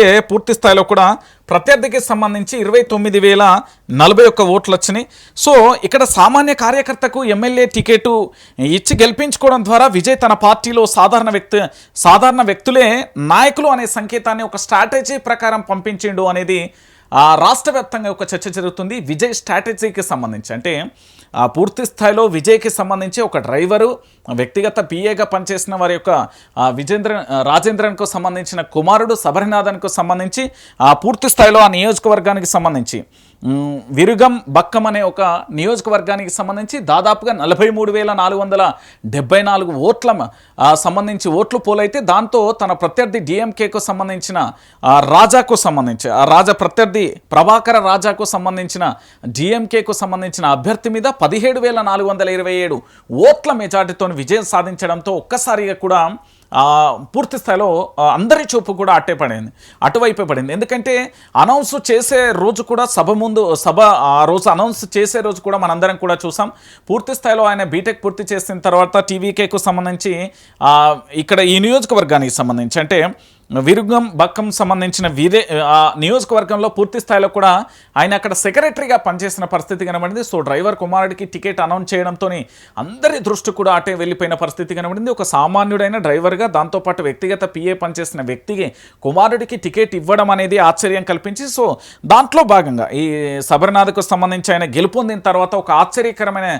పూర్తి స్థాయిలో కూడా ప్రత్యర్థికి సంబంధించి 29,041 ఓట్లు వచ్చినాయి. సో ఇక్కడ సామాన్య కార్యకర్తకు ఎమ్మెల్యే టికెట్ ఇచ్చి గెలిపించుకోవడం ద్వారా విజయ్ తన పార్టీలో సాధారణ వ్యక్తులే నాయకులు అనే సంకేతాన్ని ఒక స్ట్రాటజీ ప్రకారం పంపించిండు అనేది రాష్ట్ర వ్యాప్తంగా ఒక చర్చ జరుగుతుంది. విజయ్ స్ట్రాటజీకి సంబంధించి అంటే పూర్తి స్థాయిలో విజయ్కి సంబంధించి ఒక డ్రైవరు, వ్యక్తిగత పిఏగా పనిచేసిన వారి యొక్క రాజేంద్రన్కు సంబంధించిన కుమారుడు శబరినాథన్కు సంబంధించి పూర్తి స్థాయిలో ఆ నియోజకవర్గానికి సంబంధించి విరుగం బక్కం అనే ఒక నియోజకవర్గానికి సంబంధించి దాదాపుగా 43,474 ఓట్ల సంబంధించి ఓట్లు పోలైతే దాంతో తన ప్రత్యర్థి డిఎంకేకు సంబంధించిన రాజాకు సంబంధించి రాజా ప్రత్యర్థి ప్రభాకర రాజాకు సంబంధించిన డిఎంకేకు సంబంధించిన అభ్యర్థి మీద 17,427 ఓట్ల మెజార్టీతో విజయం సాధించడంతో ఒక్కసారిగా కూడా పూర్తి స్థాయిలో అందరి చూపు కూడా అటువైపే పడింది. ఎందుకంటే అనౌన్స్ చేసే రోజు కూడా ఆ రోజు అనౌన్స్ చేసే రోజు కూడా మనందరం కూడా చూసాం. పూర్తి స్థాయిలో ఆయన బీటెక్ పూర్తి చేసిన తర్వాత టీవీకేకు సంబంధించి ఇక్కడ ఈ నియోజకవర్గానికి సంబంధించి అంటే విరుగం బక్కం సంబంధించిన నియోజకవర్గంలో పూర్తి స్థాయిలో కూడా ఆయన అక్కడ సెక్రటరీగా పనిచేసిన పరిస్థితి కనబడింది. సో డ్రైవర్ కుమారుడికి టికెట్ అనౌన్స్ చేయడంతో అందరి దృష్టి కూడా అటే వెళ్ళిపోయిన పరిస్థితి కనబడింది. ఒక సామాన్యుడైన డ్రైవర్గా దాంతోపాటు వ్యక్తిగత పిఏ పనిచేసిన వ్యక్తికి కుమారుడికి టికెట్ ఇవ్వడం అనేది ఆశ్చర్యం కల్పించి సో దాంట్లో భాగంగా ఈ శబరినాథ్కు సంబంధించి ఆయన గెలుపొందిన తర్వాత ఒక ఆశ్చర్యకరమైన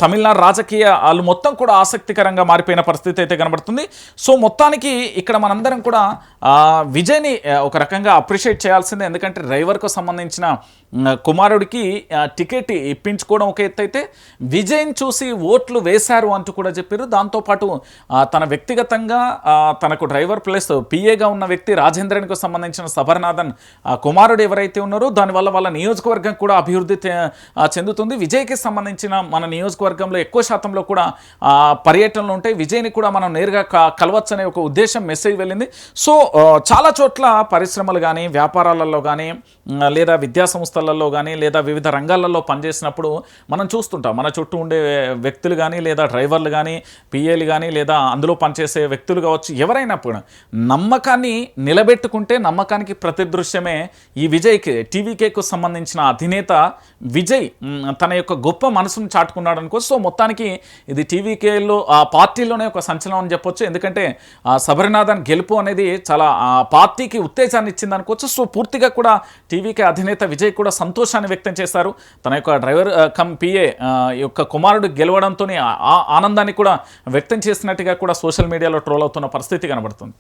తమిళనాడు రాజకీయాలు మొత్తం కూడా ఆసక్తికరంగా మారిపోయిన పరిస్థితి అయితే కనబడుతుంది. సో మొత్తానికి ఇక్కడ మనందరం కూడా విజయ్ని ఒక రకంగా అప్రిషియేట్ చేయాల్సిందే. ఎందుకంటే డ్రైవర్కు సంబంధించిన కుమారుడికి టికెట్ ఇప్పించుకోవడం ఒక ఎత్తు అయితే విజయ్ని చూసి ఓట్లు వేశారు అంటూ కూడా చెప్పారు. దాంతోపాటు తన వ్యక్తిగతంగా తనకు డ్రైవర్ ప్లస్ పిఏగా ఉన్న వ్యక్తి రాజేంద్రన్కు సంబంధించిన శబరినాథన్ కుమారుడు ఎవరైతే ఉన్నారో దానివల్ల వాళ్ళ నియోజకవర్గం కూడా అభివృద్ధి చెందుతుంది. విజయ్కి సంబంధించిన మన నియోజకవర్గంలో ఎక్కువ శాతంలో కూడా పర్యటనలు ఉంటాయి. విజయ్ని కూడా మనం నేరుగా కలవచ్చనే ఒక ఉద్దేశం మెసేజ్ వెళ్ళింది. సో చాలా చోట్ల పరిశ్రమలు కానీ వ్యాపారాలలో కానీ లేదా విద్యా సంస్థలలో కానీ లేదా వివిధ రంగాలలో పనిచేసినప్పుడు మనం చూస్తుంటాం మన చుట్టూ ఉండే వ్యక్తులు కానీ లేదా డ్రైవర్లు కానీ పిఏలు కానీ లేదా అందులో పనిచేసే వ్యక్తులు కావచ్చు ఎవరైనా కూడా నమ్మకాన్ని నిలబెట్టుకుంటే నమ్మకానికి ప్రతిదృశ్యమే ఈ విజయ్కి టీవీకేకు సంబంధించిన అధినేత విజయ్ తన యొక్క గొప్ప మనసును చాటుకున్నాడు అనుకో. సో మొత్తానికి ఇది టీవీకేలో ఆ పార్టీలోనే ఒక సంచలనం అని చెప్పొచ్చు. ఎందుకంటే శబరినాథన్ గెలుపు అనేది చాలా పార్టీకి ఉత్తేజాన్ని ఇచ్చింది అనుకోవచ్చు. సో పూర్తిగా కూడా టీవీకే అధినేత విజయ్ కూడా సంతోషాన్ని వ్యక్తం చేశారు. తన యొక్క డ్రైవర్ కమ్ పిఏ యొక్క కుమారుడు గెలవడంతో ఆనందాన్ని కూడా వ్యక్తం చేసినట్టుగా కూడా సోషల్ మీడియాలో ట్రోల్ అవుతున్న పరిస్థితి కనబడుతుంది.